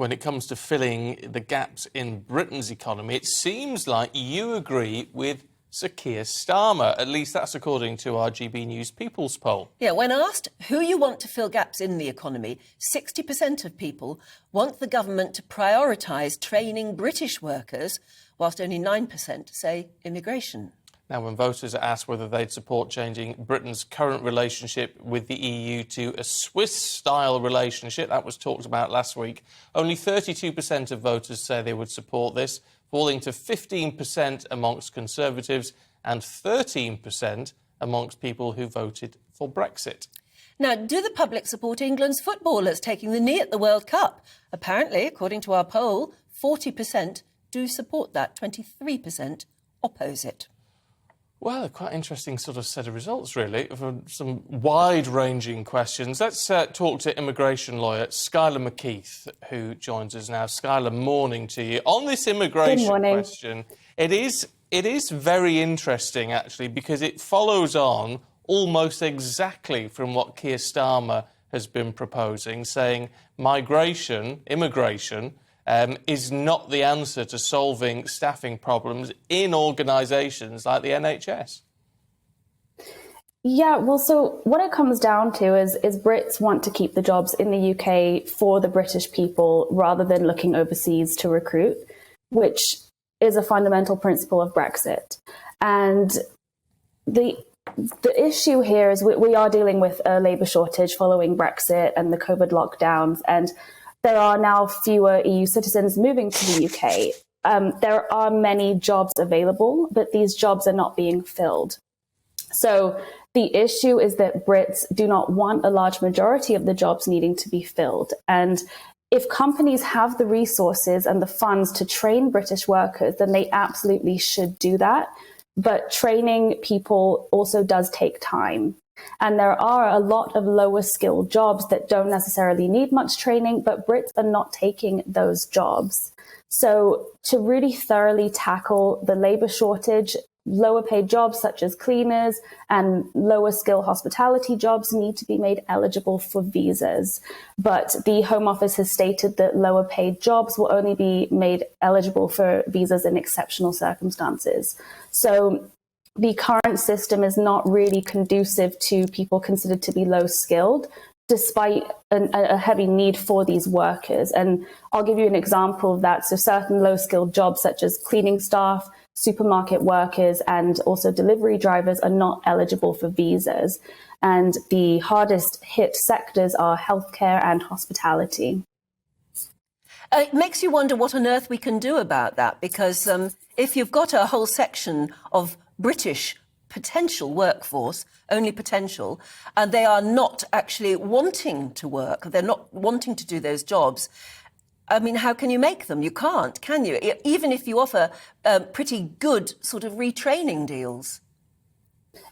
when it comes to filling the gaps in Britain's economy, it seems like you agree with Sir Keir Starmer. At least that's according to our GBNews People's poll. Yeah, when asked who you want to fill gaps in the economy, 60% of people want the government to prioritise training British workers, whilst only 9% say immigration. Now, when voters are asked whether they'd support changing Britain's current relationship with the EU to a Swiss-style relationship, that was talked about last week, only 32% of voters say they would support this, falling to 15% amongst Conservatives and 13% amongst people who voted for Brexit. Now, do the public support England's footballers taking the knee at the World Cup? Apparently, according to our poll, 40% do support that, 23% oppose it. Well, a quite interesting sort of set of results, really, for some wide-ranging questions. Let's talk to immigration lawyer Skylar McKeith, who joins us now. Skylar, morning to you. On this immigration question, it is very interesting, actually, because it follows on almost exactly from what Keir Starmer has been proposing, saying immigration, is not the answer to solving staffing problems in organisations like the NHS. Yeah, well, so what it comes down to is Brits want to keep the jobs in the UK for the British people rather than looking overseas to recruit, which is a fundamental principle of Brexit. And the issue here is we are dealing with a labour shortage following Brexit and the COVID lockdowns, and there are now fewer EU citizens moving to the UK. There are many jobs available, but these jobs are not being filled. So the issue is that Brits do not want a large majority of the jobs needing to be filled. And if companies have the resources and the funds to train British workers, then they absolutely should do that. But training people also does take time. And there are a lot of lower skilled jobs that don't necessarily need much training, but Brits are not taking those jobs. So to really thoroughly tackle the labour shortage, lower paid jobs such as cleaners and lower skill hospitality jobs need to be made eligible for visas. But the Home Office has stated that lower paid jobs will only be made eligible for visas in exceptional circumstances. So the current system is not really conducive to people considered to be low skilled, despite a heavy need for these workers. And I'll give you an example of that. So certain low skilled jobs such as cleaning staff, supermarket workers, and also delivery drivers are not eligible for visas. And the hardest hit sectors are healthcare and hospitality. It makes you wonder what on earth we can do about that, because if you've got a whole section of British potential workforce, only potential, and they are not actually wanting to work, they're not wanting to do those jobs, I mean, how can you make them? You can't, can you? Even if you offer pretty good sort of retraining deals.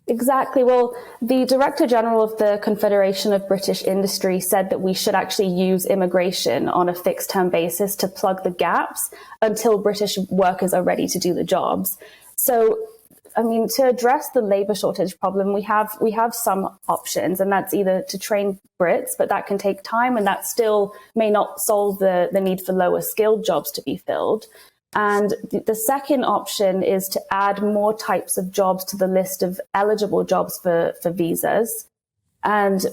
Exactly. Well, the Director General of the Confederation of British Industry said that we should actually use immigration on a fixed term basis to plug the gaps until British workers are ready to do the jobs. So, I mean, to address the labour shortage problem, we have some options, and that's either to train Brits, but that can take time, and that still may not solve the need for lower skilled jobs to be filled. And the second option is to add more types of jobs to the list of eligible jobs for visas. And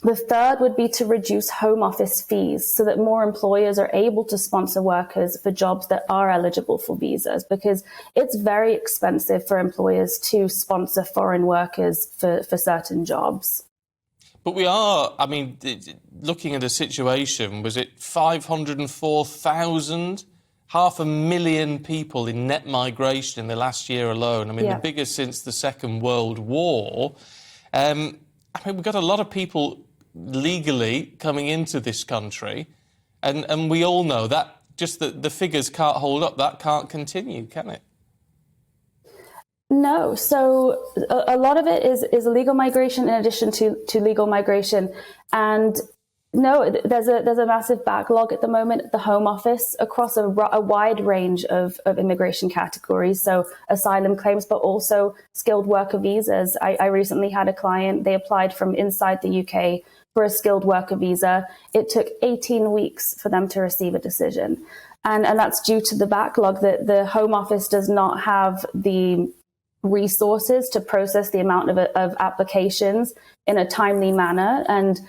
the third would be to reduce Home Office fees so that more employers are able to sponsor workers for jobs that are eligible for visas, because it's very expensive for employers to sponsor foreign workers for certain jobs. But we are, I mean, looking at a situation, was it 504,000? 500,000 people in net migration in the last year alone. I mean, the biggest since the Second World War. I mean, we've got a lot of people legally coming into this country, and we all know that just the figures can't hold up. That can't continue, can it? No. So a lot of it is illegal migration in addition to legal migration. And no, there's a massive backlog at the moment at the Home Office across a wide range of immigration categories. So asylum claims, but also skilled worker visas. I recently had a client, they applied from inside the UK for a skilled worker visa, it took 18 weeks for them to receive a decision. And that's due to the backlog that the Home Office does not have the resources to process the amount of applications in a timely manner. And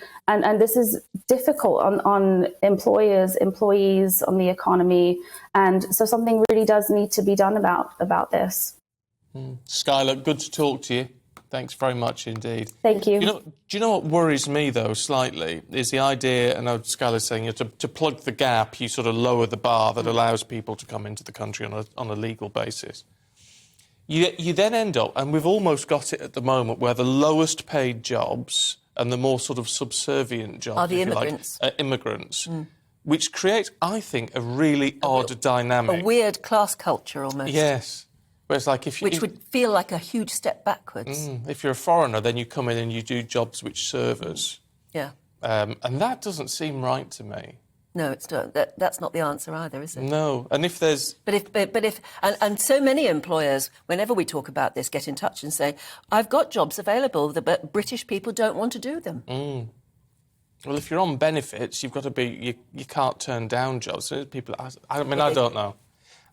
this is difficult on employers, employees, on the economy. And so something really does need to be done about this. Skylar, good to talk to you. Thanks very much indeed. Thank you. Do you know what worries me, though, slightly, is the idea, and Skylar's saying, to plug the gap, you sort of lower the bar that allows people to come into the country on a legal basis. You then end up, and we've almost got it at the moment, where the lowest paid jobs and the more sort of subservient jobs are the immigrants. Immigrants, which creates, I think, a really odd dynamic. A weird class culture, almost. Yes. Where it's like which would feel like a huge step backwards. If you're a foreigner, then you come in and you do jobs which serve us. Yeah. And that doesn't seem right to me. No, it's not. That's not the answer either, is it? No. And if there's... But if so many employers, whenever we talk about this, get in touch and say, I've got jobs available, but British people don't want to do them. Well, if you're on benefits, you've got to be... You can't turn down jobs. People... I mean, I don't know.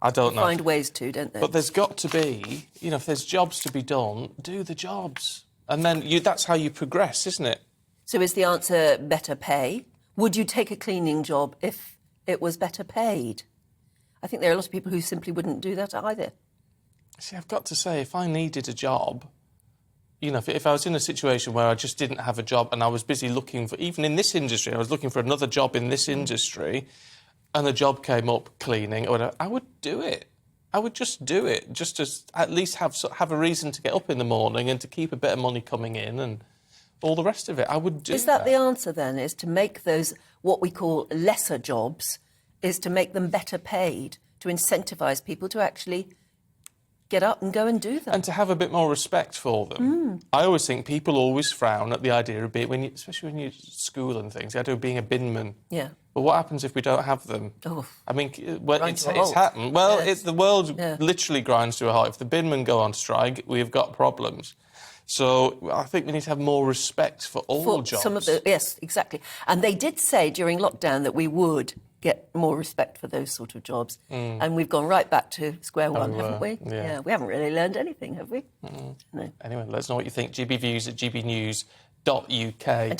I don't know. Find ways to, don't they? But there's got to be, if there's jobs to be done, do the jobs. And then that's how you progress, isn't it? So is the answer better pay? Would you take a cleaning job if it was better paid? I think there are a lot of people who simply wouldn't do that either. See, I've got to say, if I needed a job, if I was in a situation where I just didn't have a job and I was busy looking for, even in this industry, I was looking for another job in this industry, and a job came up cleaning or whatever, I would do it. I would just do it, just to at least have a reason to get up in the morning and to keep a bit of money coming in and all the rest of it. I would do that. Is that the answer, then, is to make those, what we call lesser jobs, is to make them better paid, to incentivise people to actually get up and go and do them? And to have a bit more respect for them. I always think people always frown at the idea of being, especially when you're at school and things, the idea of being a binman. Yeah. But what happens if we don't have them? Oh, I mean, it's happened. Well, yes. The world literally grinds to a halt. If the binmen go on strike, we've got problems. So I think we need to have more respect for all jobs. Yes, exactly. And they did say during lockdown that we would get more respect for those sort of jobs. And we've gone right back to square one, haven't we? Yeah. We haven't really learned anything, have we? No. Anyway, let us know what you think. GBViews at gbnews.uk.